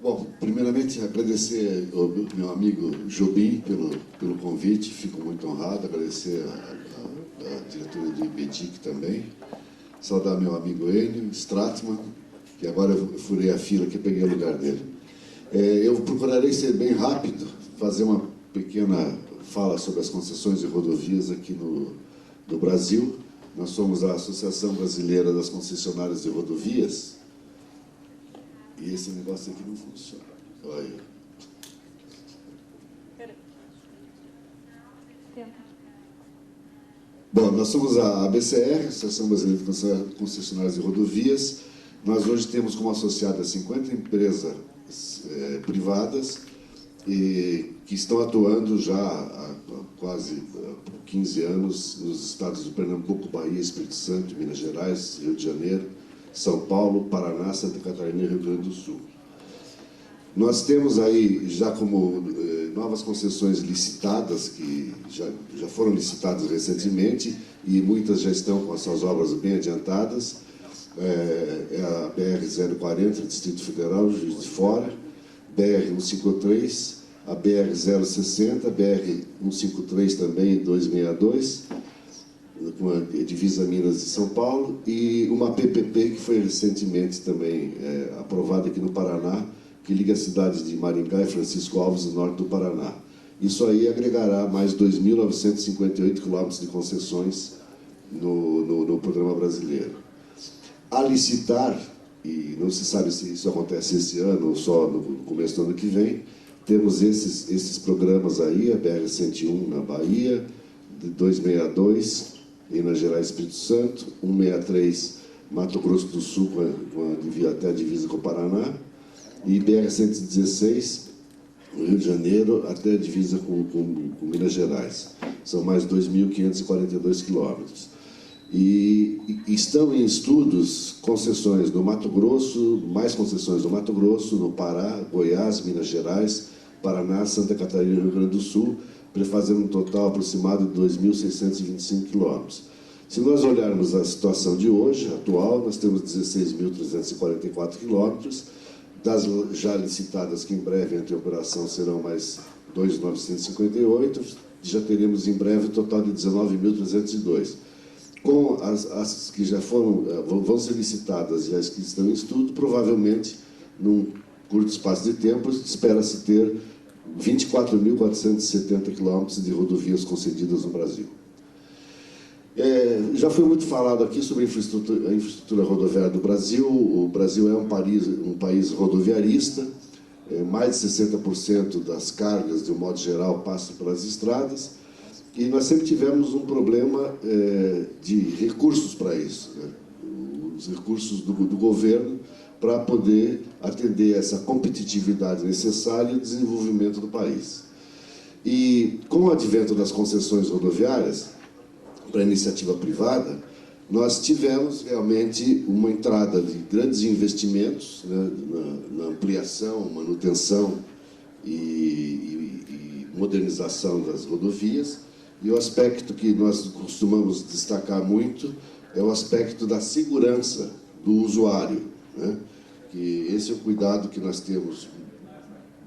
Bom, primeiramente agradecer ao meu amigo Jobim pelo convite, fico muito honrado, agradecer a diretoria do IBDIC também, saudar meu amigo Enio Stratman, que agora eu furei a fila que peguei o lugar dele. Eu procurarei ser bem rápido, fazer uma pequena fala sobre as concessões de rodovias aqui no Brasil. Nós somos a Associação Brasileira das Concessionárias de Rodovias, e esse negócio aqui não funciona. Olha. Bom, nós somos a ABCR, Associação Brasileira de Concessionárias de Rodovias. Nós hoje temos como associadas 50 empresas privadas que estão atuando já há quase 15 anos nos estados de Pernambuco, Bahia, Espírito Santo, Minas Gerais, Rio de Janeiro, São Paulo, Paraná, Santa Catarina e Rio Grande do Sul. Nós temos aí já como novas concessões licitadas, que já foram licitadas recentemente, e muitas já estão com as suas obras bem adiantadas. A BR-040, Distrito Federal, Juiz de Fora, BR-153, a BR-060, a BR-153 também, 262, com a divisa Minas e São Paulo, e uma PPP que foi recentemente também aprovada aqui no Paraná, que liga as cidades de Maringá e Francisco Alves, no norte do Paraná. Isso aí agregará mais 2.958 quilômetros de concessões no programa brasileiro. A licitar, e não se sabe se isso acontece esse ano ou só no começo do ano que vem, temos esses programas aí, a BR-101 na Bahia, 262, Minas Gerais, Espírito Santo, 163, Mato Grosso do Sul, até a divisa com o Paraná, e BR-116, Rio de Janeiro, até a divisa com Minas Gerais. São mais 2.542 quilômetros. E estão em estudos concessões no Mato Grosso, mais concessões no Mato Grosso, no Pará, Goiás, Minas Gerais, Paraná, Santa Catarina e Rio Grande do Sul, fazendo um total aproximado de 2.625 quilômetros. Se nós olharmos a situação de hoje, atual, nós temos 16.344 quilômetros, das já licitadas, que em breve entre operação serão mais 2.958, já teremos em breve um total de 19.302. Com as que já vão ser licitadas e as que estão em estudo, provavelmente, num curto espaço de tempo, espera-se ter 24.470 quilômetros de rodovias concedidas no Brasil. Já foi muito falado aqui sobre a infraestrutura rodoviária do Brasil. O Brasil é um país rodoviarista, mais de 60% das cargas, de um modo geral, passam pelas estradas, e nós sempre tivemos um problema de recursos para isso, né? Os recursos do governo para poder atender essa competitividade necessária e o desenvolvimento do país. E com o advento das concessões rodoviárias para a iniciativa privada, nós tivemos realmente uma entrada de grandes investimentos, né, na ampliação, manutenção e modernização das rodovias, e o aspecto que nós costumamos destacar muito é o aspecto da segurança do usuário, né? Que esse é o cuidado que nós temos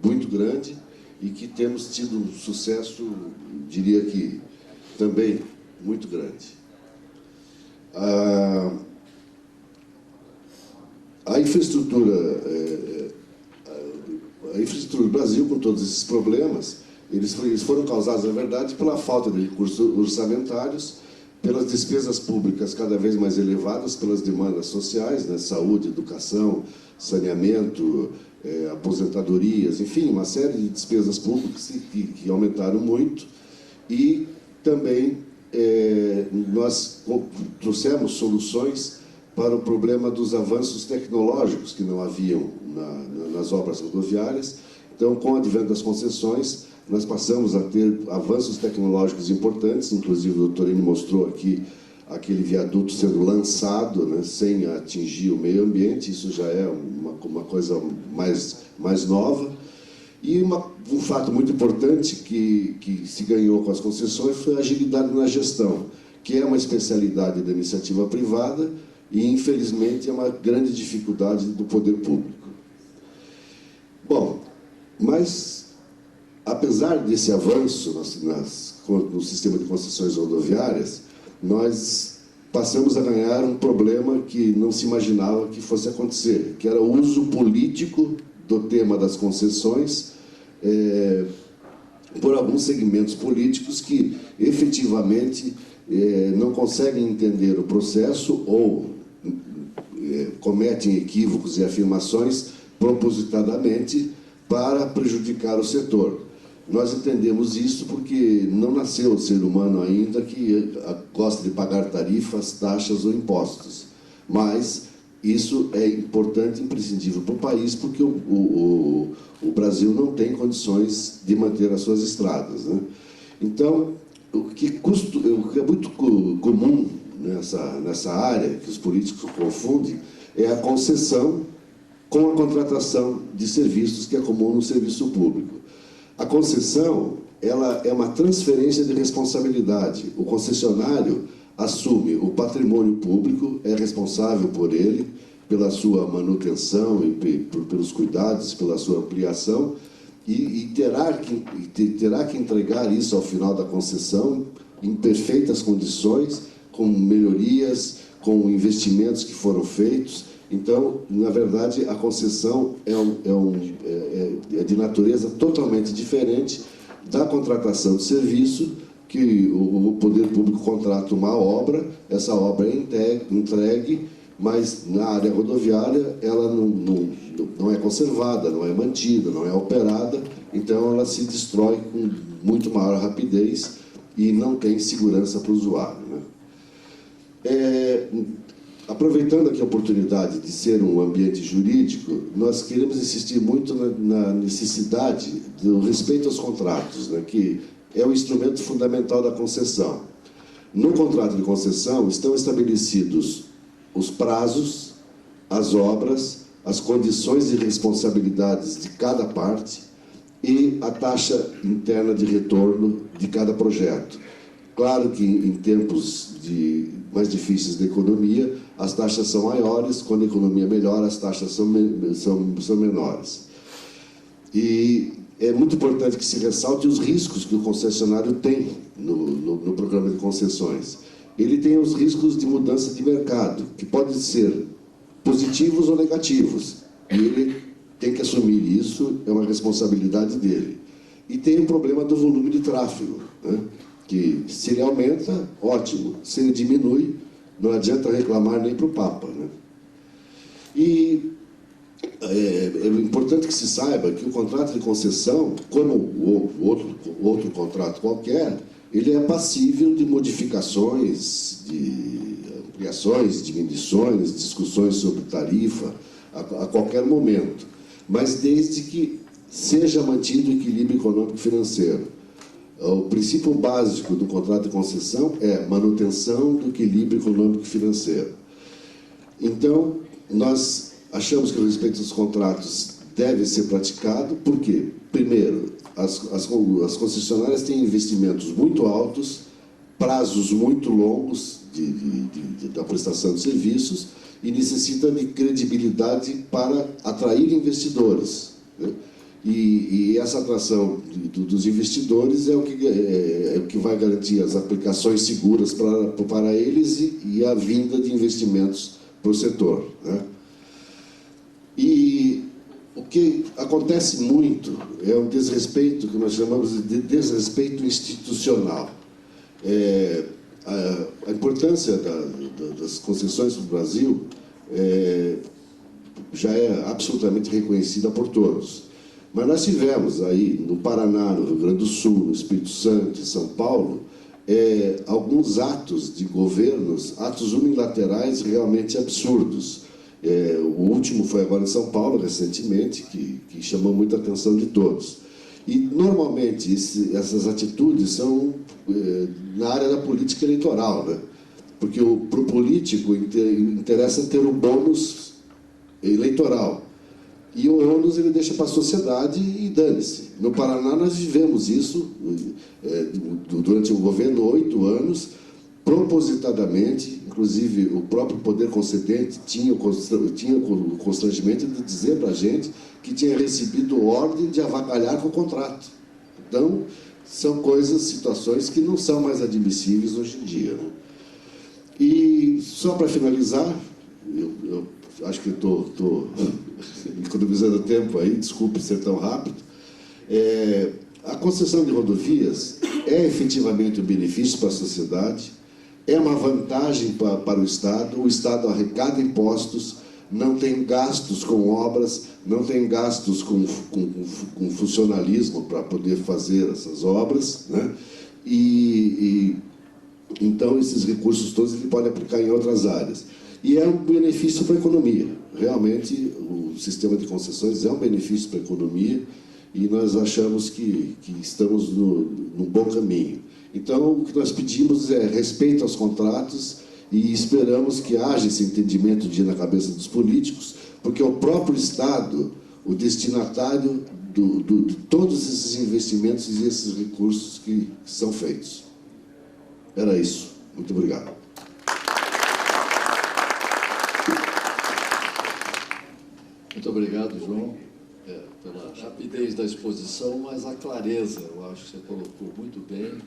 muito grande e que temos tido um sucesso, diria que também muito grande. A infraestrutura do Brasil, com todos esses problemas, eles foram causados, na verdade, pela falta de recursos orçamentários, pelas despesas públicas cada vez mais elevadas, pelas demandas sociais, né, saúde, educação, saneamento, aposentadorias, enfim, uma série de despesas públicas que aumentaram muito. E também nós trouxemos soluções para o problema dos avanços tecnológicos que não haviam nas obras rodoviárias. Então, com o advento das concessões, nós passamos a ter avanços tecnológicos importantes, inclusive o doutor Enio mostrou aqui aquele viaduto sendo lançado, né, sem atingir o meio ambiente. Isso já é uma coisa mais nova. E um fato muito importante que se ganhou com as concessões foi a agilidade na gestão, que é uma especialidade da iniciativa privada e, infelizmente, é uma grande dificuldade do poder público. Nós, apesar desse avanço no sistema de concessões rodoviárias, nós passamos a ganhar um problema que não se imaginava que fosse acontecer, que era o uso político do tema das concessões por alguns segmentos políticos que, efetivamente, não conseguem entender o processo ou cometem equívocos e afirmações propositadamente para prejudicar o setor. Nós entendemos isso porque não nasceu o ser humano ainda que gosta de pagar tarifas, taxas ou impostos. Mas isso é importante e imprescindível para o país, porque o Brasil não tem condições de manter as suas estradas, né? Então, o que é muito comum nessa área, que os políticos confundem, é a concessão com a contratação de serviços, que é comum no serviço público. A concessão, ela é uma transferência de responsabilidade. O concessionário assume o patrimônio público, é responsável por ele, pela sua manutenção e pelos cuidados, pela sua ampliação, e terá que entregar isso ao final da concessão em perfeitas condições, com melhorias, com investimentos que foram feitos. Então, na verdade, a concessão é de natureza totalmente diferente da contratação de serviço, que o poder público contrata uma obra, essa obra é entregue, mas na área rodoviária ela não é conservada, não é mantida, não é operada, então ela se destrói com muito maior rapidez e não tem segurança para o usuário, né? Aproveitando aqui a oportunidade de ser um ambiente jurídico, nós queremos insistir muito na necessidade do respeito aos contratos, né, que é o instrumento fundamental da concessão. No contrato de concessão estão estabelecidos os prazos, as obras, as condições de responsabilidades de cada parte e a taxa interna de retorno de cada projeto. Claro que em tempos mais difíceis da economia, as taxas são maiores, quando a economia melhora, as taxas são menores. E é muito importante que se ressalte os riscos que o concessionário tem no programa de concessões. Ele tem os riscos de mudança de mercado, que podem ser positivos ou negativos, e ele tem que assumir isso, é uma responsabilidade dele. E tem o problema do volume de tráfego, né? Que se ele aumenta, ótimo. Se ele diminui, não adianta reclamar nem para o Papa, né? E é importante que se saiba que o contrato de concessão, como o outro contrato qualquer, ele é passível de modificações, de ampliações, diminuições, discussões sobre tarifa, a qualquer momento, mas desde que seja mantido o equilíbrio econômico e financeiro. O princípio básico do contrato de concessão é manutenção do equilíbrio econômico e financeiro. Então, nós achamos que o respeito aos contratos deve ser praticado, porque, primeiro, as concessionárias têm investimentos muito altos, prazos muito longos da prestação de serviços e necessitam de credibilidade para atrair investidores, né? E essa atração dos investidores é o que vai garantir as aplicações seguras para eles e a vinda de investimentos para o setor, né? E o que acontece muito é um desrespeito, que nós chamamos de desrespeito institucional. A importância das concessões no Brasil já é absolutamente reconhecida por todos. Mas nós tivemos aí no Paraná, no Rio Grande do Sul, no Espírito Santo, em São Paulo, alguns atos de governos, atos unilaterais realmente absurdos. O último foi agora em São Paulo, recentemente, que chamou muita atenção de todos. E, normalmente, essas atitudes são na área da política eleitoral, né? Porque para o político interessa ter um bônus eleitoral. E o ônus ele deixa para a sociedade e dane-se. No Paraná nós vivemos isso durante o governo, 8 anos, propositadamente, inclusive o próprio poder concedente tinha o constrangimento de dizer para a gente que tinha recebido ordem de avacalhar com o contrato. Então, são coisas, situações que não são mais admissíveis hoje em dia, né? E, só para finalizar, eu acho que estou economizando tempo aí, desculpe ser tão rápido, a concessão de rodovias é efetivamente um benefício para a sociedade, é uma vantagem para o Estado arrecada impostos, não tem gastos com obras, não tem gastos com funcionalismo para poder fazer essas obras, né? Então, esses recursos todos ele pode aplicar em outras áreas. E é um benefício para a economia. Realmente, o sistema de concessões é um benefício para a economia e nós achamos que estamos num bom caminho. Então, o que nós pedimos é respeito aos contratos e esperamos que haja esse entendimento de ir na cabeça dos políticos, porque é o próprio Estado, o destinatário de todos esses investimentos e esses recursos que são feitos. Era isso. Muito obrigado. Muito obrigado, João, pela rapidez da exposição, mas a clareza, eu acho que você colocou muito bem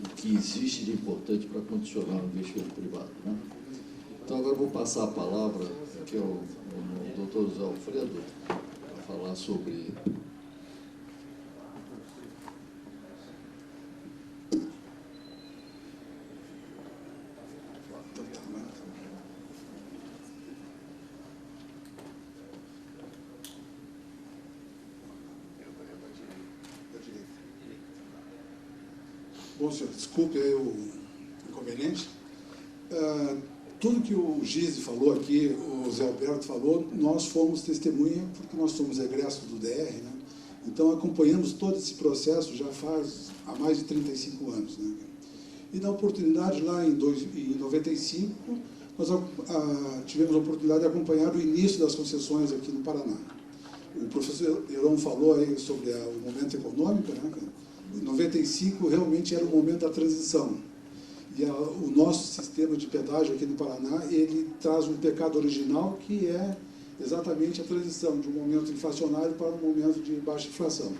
o que existe de importante para condicionar o investimento privado, né? Então, agora eu vou passar a palavra aqui ao doutor José Alfredo, para falar sobre... Bom, senhor, desculpe aí o inconveniente. Tudo que o Gise falou aqui, o Zé Alberto falou, nós fomos testemunha, porque nós somos egressos do DR, né? Então, acompanhamos todo esse processo já há mais de 35 anos, né? E na oportunidade, lá em 95, nós tivemos a oportunidade de acompanhar o início das concessões aqui no Paraná. O professor Heron falou aí sobre o momento econômico, né? Em 95, realmente era o momento da transição. E o nosso sistema de pedágio aqui no Paraná, ele traz um pecado original, que é exatamente a transição de um momento inflacionário para um momento de baixa inflação.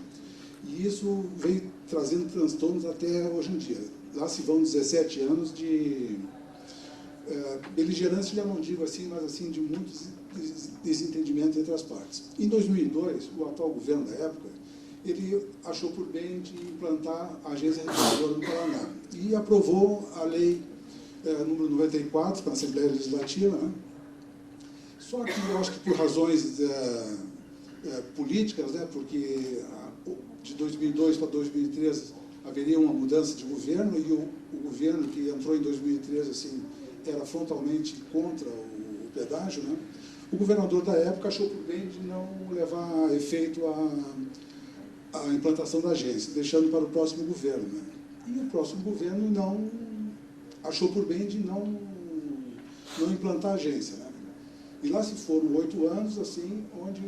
E isso veio trazendo transtornos até hoje em dia. Lá se vão 17 anos de beligerância, já não digo assim, mas assim, de muitos desentendimentos entre as partes. Em 2002, o atual governo da época, ele achou por bem de implantar a agência reguladora no Paraná e aprovou a lei número 94 para a Assembleia Legislativa, né? Só que eu acho que por razões políticas, né? Porque de 2002 para 2013 haveria uma mudança de governo e o governo que entrou em 2013 assim, era frontalmente contra o pedágio, né? O governador da época achou por bem de não levar a efeito a implantação da agência, deixando para o próximo governo, né? E o próximo governo não achou por bem de não implantar a agência, né? E lá se foram 8 anos, assim, onde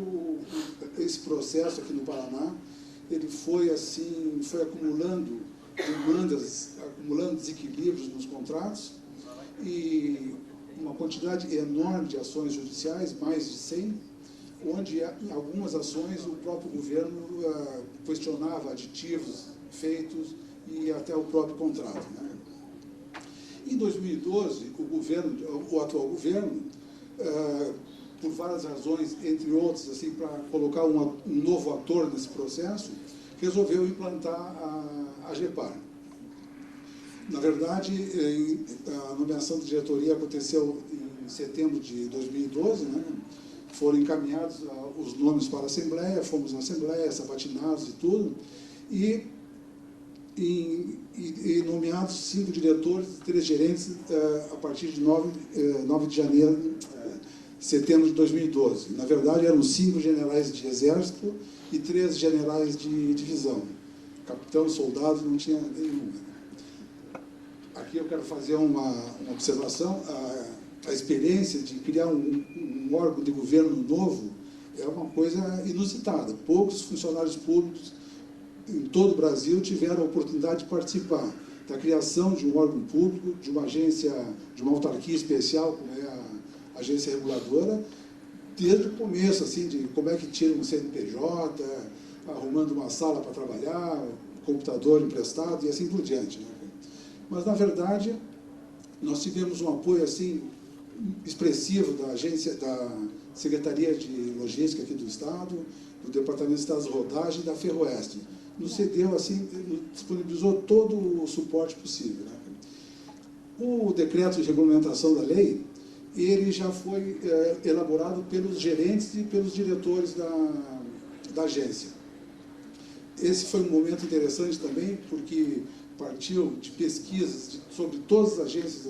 esse processo aqui no Paraná, ele foi acumulando demandas, acumulando desequilíbrios nos contratos e uma quantidade enorme de ações judiciais, mais de 100, onde em algumas ações o próprio governo questionava aditivos feitos e até o próprio contrato, né? Em 2012, o atual governo, por várias razões, entre outras, assim, para colocar um novo ator nesse processo, resolveu implantar a GEPAR. Na verdade, a nomeação de diretoria aconteceu em setembro de 2012, né? Foram encaminhados os nomes para a Assembleia, fomos na Assembleia, sabatinados e tudo, e nomeados 5 diretores e 3 gerentes a partir de 9 de janeiro, setembro de 2012. Na verdade, eram 5 generais de exército e 3 generais de divisão. Capitão, soldado, não tinha nenhum. Aqui eu quero fazer uma observação. A experiência de criar um órgão de governo novo é uma coisa inusitada. Poucos funcionários públicos em todo o Brasil tiveram a oportunidade de participar. da criação de um órgão público, de uma agência, de uma autarquia especial, como é a agência reguladora, desde o começo, assim, de como é que tira um CNPJ, arrumando uma sala para trabalhar, computador emprestado e assim por diante, né? Mas, na verdade, nós tivemos um apoio assim expressivo da agência, da Secretaria de Logística aqui do Estado, do Departamento de Estradas de Rodagem e da Ferroeste. Nos cedeu, assim, disponibilizou todo o suporte possível, né? O decreto de regulamentação da lei, ele já foi elaborado pelos gerentes e pelos diretores da agência. Esse foi um momento interessante também, porque partiu de pesquisas sobre todas as agências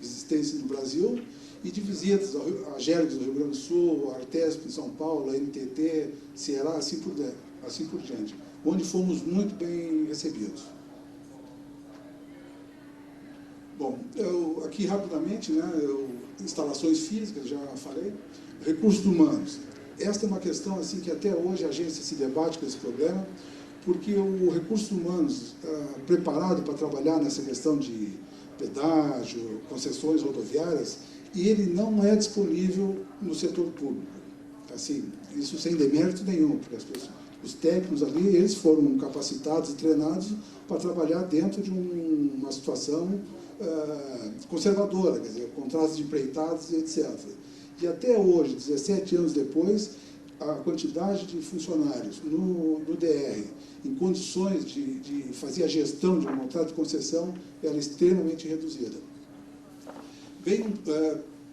existentes no Brasil e de visitas à GERGS do Rio Grande do Sul, a Artesp em São Paulo, a NTT, Ceará, assim por diante, onde fomos muito bem recebidos. Bom, aqui rapidamente, né, instalações físicas, já falei, recursos humanos. Esta é uma questão assim, que até hoje a agência se debate com esse problema, porque o recursos humanos preparado para trabalhar nessa questão de pedágio, concessões rodoviárias, ele não é disponível no setor público. Assim, isso sem demérito nenhum, porque os técnicos ali, eles foram capacitados e treinados para trabalhar dentro de uma situação conservadora, quer dizer, contratos de empreitados e etc. E até hoje, 17 anos depois, a quantidade de funcionários no DR, em condições de fazer a gestão de um contrato de concessão, ela é extremamente reduzida.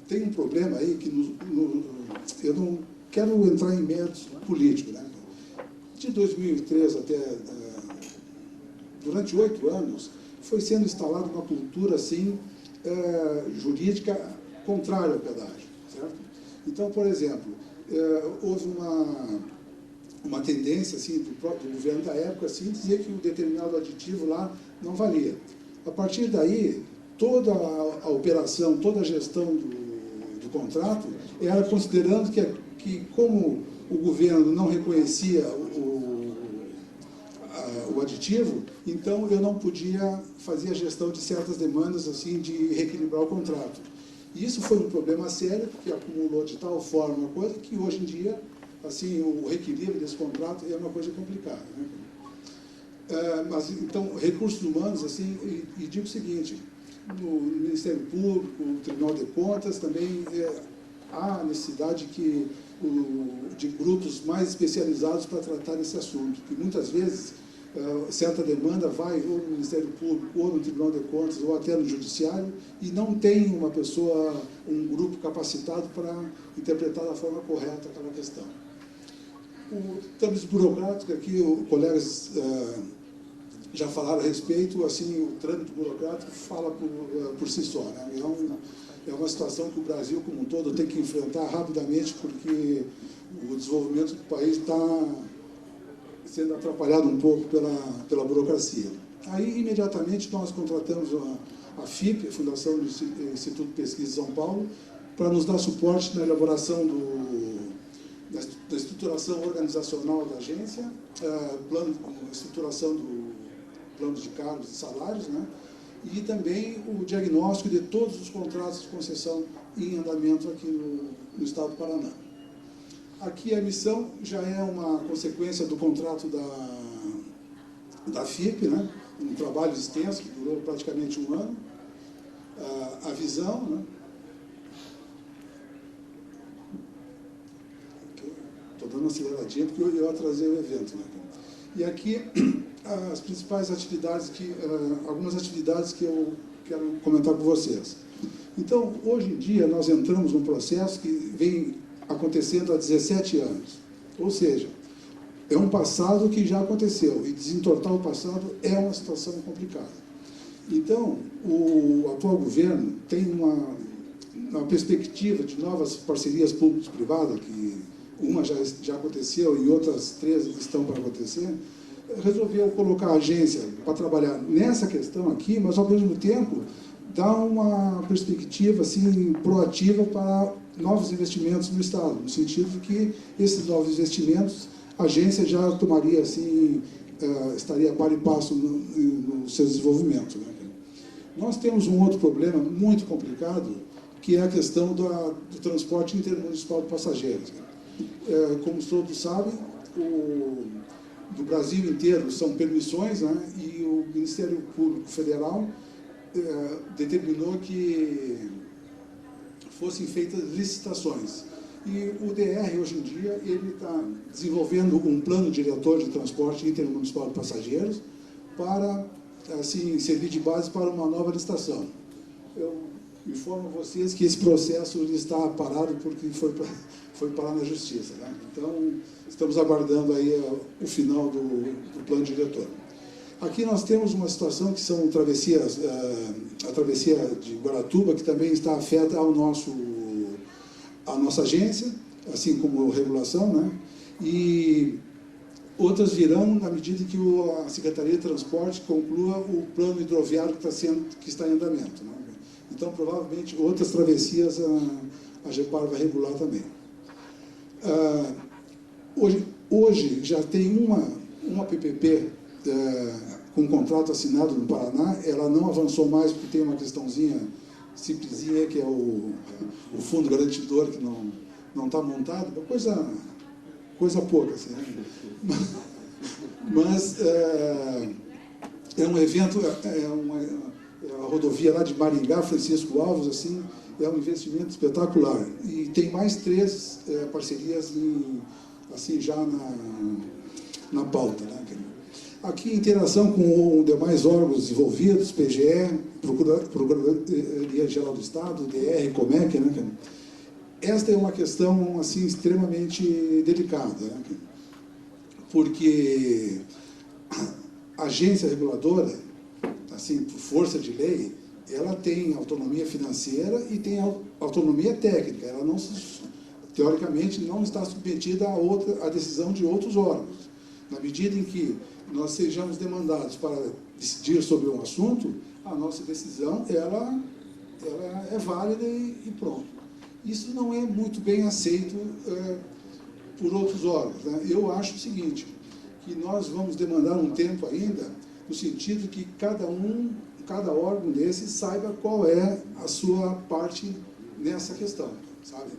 Tem um problema aí que eu não quero entrar em méritos políticos, né? De 2003 até durante 8 anos, foi sendo instalada uma cultura assim, jurídica contrária ao pedágio, certo? Então, por exemplo, houve uma tendência assim, do próprio governo da época assim, dizer que o determinado aditivo lá não valia. A partir daí, toda a operação, toda a gestão do contrato era considerando que como o governo não reconhecia o aditivo, então eu não podia fazer a gestão de certas demandas assim, de reequilibrar o contrato. E isso foi um problema sério, porque acumulou de tal forma uma coisa que hoje em dia assim, o reequilíbrio desse contrato é uma coisa complicada, né? Mas, então, recursos humanos, assim, e digo o seguinte, no Ministério Público, no Tribunal de Contas, também há necessidade de grupos mais especializados para tratar desse assunto, que muitas vezes certa demanda vai ou no Ministério Público, ou no Tribunal de Contas, ou até no Judiciário, e não tem uma pessoa, um grupo capacitado para interpretar da forma correta aquela questão. O trâmite burocrático, aqui os colegas já falaram a respeito, assim, o trâmite burocrático fala por si só, né? É uma situação que o Brasil como um todo tem que enfrentar rapidamente, porque o desenvolvimento do país está sendo atrapalhado um pouco pela burocracia. Aí, imediatamente, nós contratamos a FIP, a Fundação do Instituto de Pesquisa de São Paulo, para nos dar suporte na elaboração da estruturação organizacional da agência, estruturação do plano de cargos e salários, né? E também o diagnóstico de todos os contratos de concessão em andamento aqui no Estado do Paraná. Aqui a emissão já é uma consequência do contrato da FIP, né? Um trabalho extenso que durou praticamente 1 ano. A visão, né? Estou dando uma aceleradinha porque eu atrasei o evento, né? E aqui as principais atividades, algumas atividades que eu quero comentar com vocês. Então, hoje em dia, nós entramos num processo que vem acontecendo há 17 anos. Ou seja, é um passado que já aconteceu, e desentortar o passado é uma situação complicada. Então, o atual governo tem uma perspectiva de novas parcerias públicas-privadas, que uma já aconteceu e outras 3 estão para acontecer, resolveu colocar a agência para trabalhar nessa questão aqui, mas, ao mesmo tempo, dar uma perspectiva assim, proativa para novos investimentos no Estado, no sentido de que esses novos investimentos, a agência já tomaria assim, estaria a par e passo no seu desenvolvimento, né? Nós temos um outro problema muito complicado, que é a questão do transporte intermunicipal de passageiros. Como todos sabem, do Brasil inteiro são permissões, né? E o Ministério Público Federal determinou que fossem feitas licitações. E o DR, hoje em dia, ele está desenvolvendo um plano diretor de transporte intermunicipal de passageiros para, assim, servir de base para uma nova licitação. Eu informo a vocês que esse processo está parado porque foi parar na Justiça, né? Então, estamos aguardando aí o final do plano diretor. Aqui nós temos uma situação que são travessias, a travessia de Guaratuba, que também está afeta à nossa agência, assim como a regulação, né? E outras virão na medida que a Secretaria de Transporte conclua o plano hidroviário que está em andamento, né? Então, provavelmente, outras travessias a GEPAR vai regular também. Hoje já tem uma PPP com um contrato assinado no Paraná. Ela não avançou mais porque tem uma questãozinha simplesinha, que é o fundo garantidor, que não está montado, coisa pouca, assim, né? Mas é um evento, a rodovia lá de Maringá, Francisco Alves, assim, é um investimento espetacular. E tem mais 3 parcerias assim, já na pauta, né? Aqui, interação com demais órgãos envolvidos, PGE, Procuradoria Geral do Estado, DR, Comec, né? Esta é uma questão, assim, extremamente delicada, né? Porque a agência reguladora, assim, por força de lei, ela tem autonomia financeira e tem autonomia técnica. Ela não, teoricamente, não está submetida à decisão de outros órgãos. Na medida em que nós sejamos demandados para decidir sobre um assunto, a nossa decisão ela é válida e pronto. Isso não é muito bem aceito por outros órgãos, né? Eu acho o seguinte, que nós vamos demandar um tempo ainda, no sentido que cada órgão desse saiba qual é a sua parte nessa questão, sabe?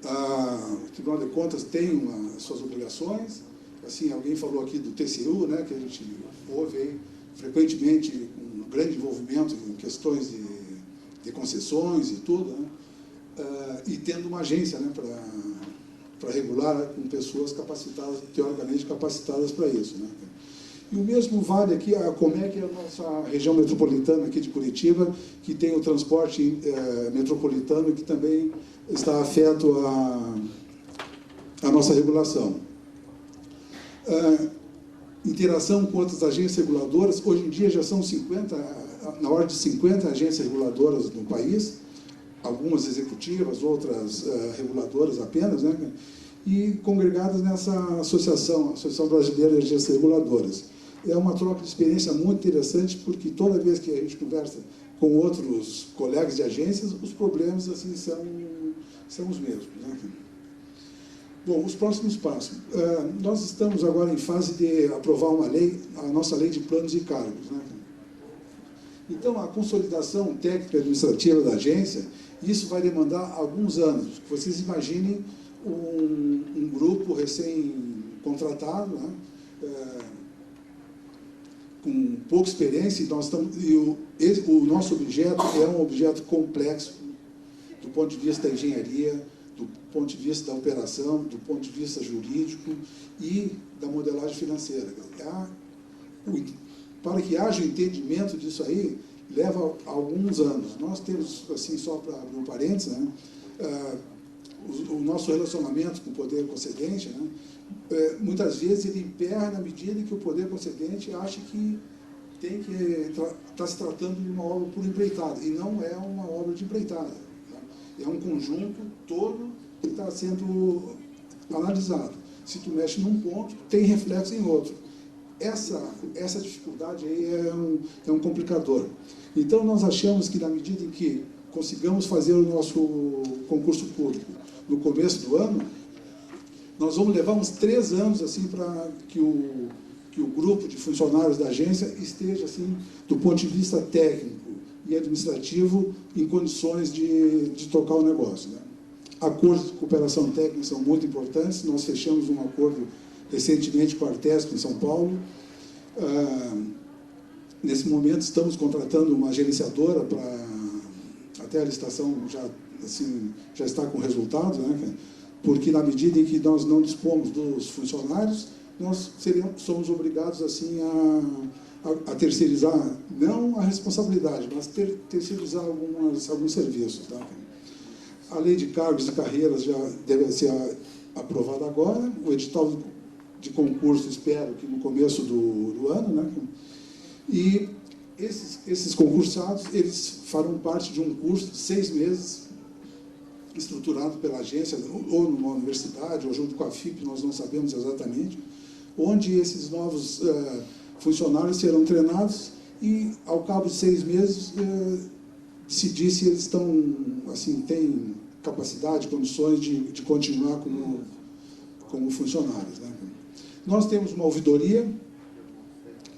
O Tribunal de Contas tem suas obrigações. Assim, alguém falou aqui do TCU, né, que a gente ouve aí frequentemente, com um grande envolvimento em questões de concessões e tudo, né? E tendo uma agência, né, para regular, com pessoas capacitadas, teoricamente capacitadas para isso, né? E o mesmo vale aqui, a Comec é a nossa região metropolitana aqui de Curitiba, que tem o transporte metropolitano, que também está afeto à nossa regulação. Interação com outras agências reguladoras, hoje em dia já são 50, na ordem de 50 agências reguladoras no país, algumas executivas, outras reguladoras apenas, né? E congregadas nessa Associação Brasileira de Agências Reguladoras. É uma troca de experiência muito interessante, porque toda vez que a gente conversa com outros colegas de agências, os problemas assim, são os mesmos, né? Bom, os próximos passos. Nós estamos agora em fase de aprovar uma lei, a nossa lei de planos e cargos, né? Então, a consolidação técnica e administrativa da agência, isso vai demandar alguns anos. Vocês imaginem um grupo recém-contratado, né? Com pouca experiência, o nosso objeto é um objeto complexo do ponto de vista da engenharia, do ponto de vista da operação, do ponto de vista jurídico e da modelagem financeira. Para que haja entendimento disso aí, leva alguns anos. Nós temos, assim, só para abrir um parênteses, né, o nosso relacionamento com o poder concedente, né, muitas vezes ele emperra na medida em que o poder concedente acha que tem que está se tratando de uma obra por empreitada, e não é uma obra de empreitada, né? É um conjunto todo que está sendo analisado. Se tu mexe num ponto, tem reflexo em outro. Essa dificuldade aí é um complicador. Então, nós achamos que, na medida em que consigamos fazer o nosso concurso público no começo do ano, nós vamos levar uns 3 anos assim, para que que o grupo de funcionários da agência esteja, assim, do ponto de vista técnico e administrativo, em condições de tocar o negócio, né? Acordos de cooperação técnica são muito importantes. Nós fechamos um acordo recentemente com a Artesp em São Paulo. Nesse momento estamos contratando uma gerenciadora para até a licitação já está com resultado, né? Porque na medida em que nós não dispomos dos funcionários, nós somos obrigados assim a terceirizar, não a responsabilidade, mas terceirizar alguns serviços, tá? A lei de cargos e carreiras já deve ser aprovada agora, o edital de concurso espero que no começo do ano, né? E esses concursados, eles farão parte de um curso de 6 meses, estruturado pela agência, ou numa universidade, ou junto com a FIP, nós não sabemos exatamente, onde esses novos funcionários serão treinados e, ao cabo de 6 meses, decidir se eles têm capacidade, condições de continuar como funcionários, né? Nós temos uma ouvidoria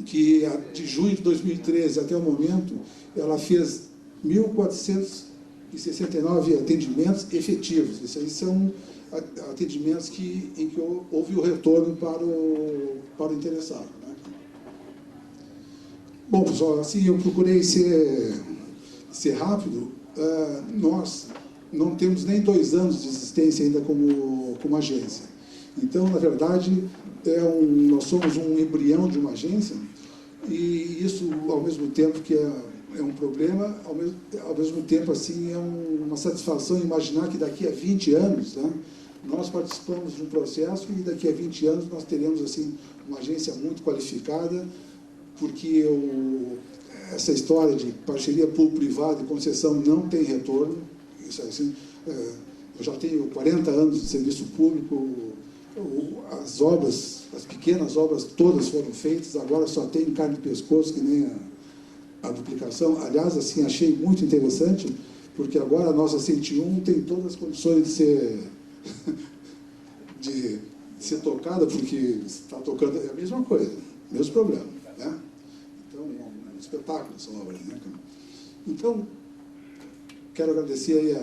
que, de junho de 2013 até o momento, ela fez 1.469 atendimentos efetivos. Isso aí são atendimentos em que houve o retorno para o interessado, né? Bom, pessoal, assim, eu procurei ser rápido. Nós não temos nem 2 anos de existência ainda como agência. Então, na verdade, nós somos um embrião de uma agência, e isso, ao mesmo tempo que é um problema, ao mesmo tempo assim, é uma satisfação imaginar que daqui a 20 anos, né, nós participamos de um processo e daqui a 20 anos nós teremos assim, uma agência muito qualificada, porque essa história de parceria público-privada e concessão não tem retorno. Isso assim, eu já tenho 40 anos de serviço público, as pequenas obras todas foram feitas, agora só tem carne de pescoço, que nem a duplicação. Aliás, assim, achei muito interessante, porque agora a nossa 101 tem todas as condições de ser tocada, porque está tocando é a mesma coisa, mesmo problema, né? Então, é um espetáculo essa obra, né? Então, quero agradecer aí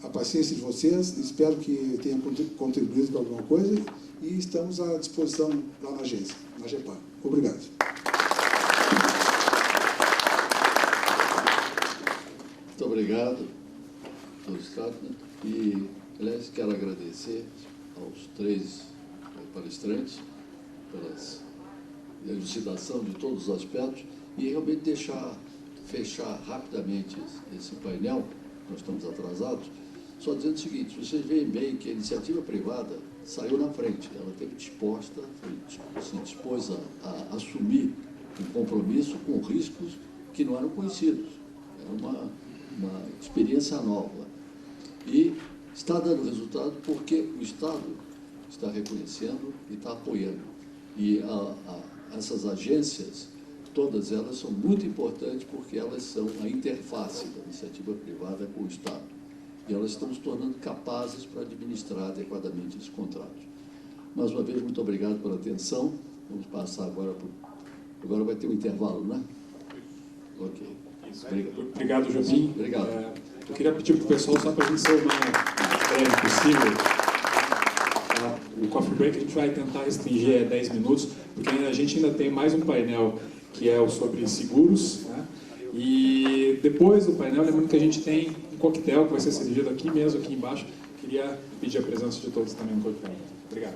a paciência de vocês, espero que tenha contribuído com alguma coisa, e estamos à disposição lá na agência, na GEPAR. Obrigado. Muito obrigado, Dr. Stratner. E, aliás, quero agradecer aos 3 palestrantes pela elucidação de todos os aspectos e realmente fechar rapidamente esse painel. Nós estamos atrasados, só dizendo o seguinte: vocês veem bem que a iniciativa privada saiu na frente, ela esteve disposta, se dispôs a assumir um compromisso com riscos que não eram conhecidos, era uma experiência nova, e está dando resultado porque o Estado está reconhecendo e está apoiando, e essas agências, todas elas são muito importantes porque elas são a interface da iniciativa privada com o Estado. E elas estão se tornando capazes para administrar adequadamente esse contrato. Mais uma vez, muito obrigado pela atenção. Vamos passar agora Agora vai ter um intervalo, né? Ok. Isso. Obrigado, Jobim. Obrigado. Eu queria pedir para o pessoal, só para a gente ser o mais breve possível, o coffee break a gente vai tentar restringir a 10 minutos, porque a gente ainda tem mais um painel que é o sobre seguros, né? E depois do painel, lembrando que a gente tem um coquetel que vai ser servido aqui mesmo, aqui embaixo. Queria pedir a presença de todos também no coquetel. Obrigado.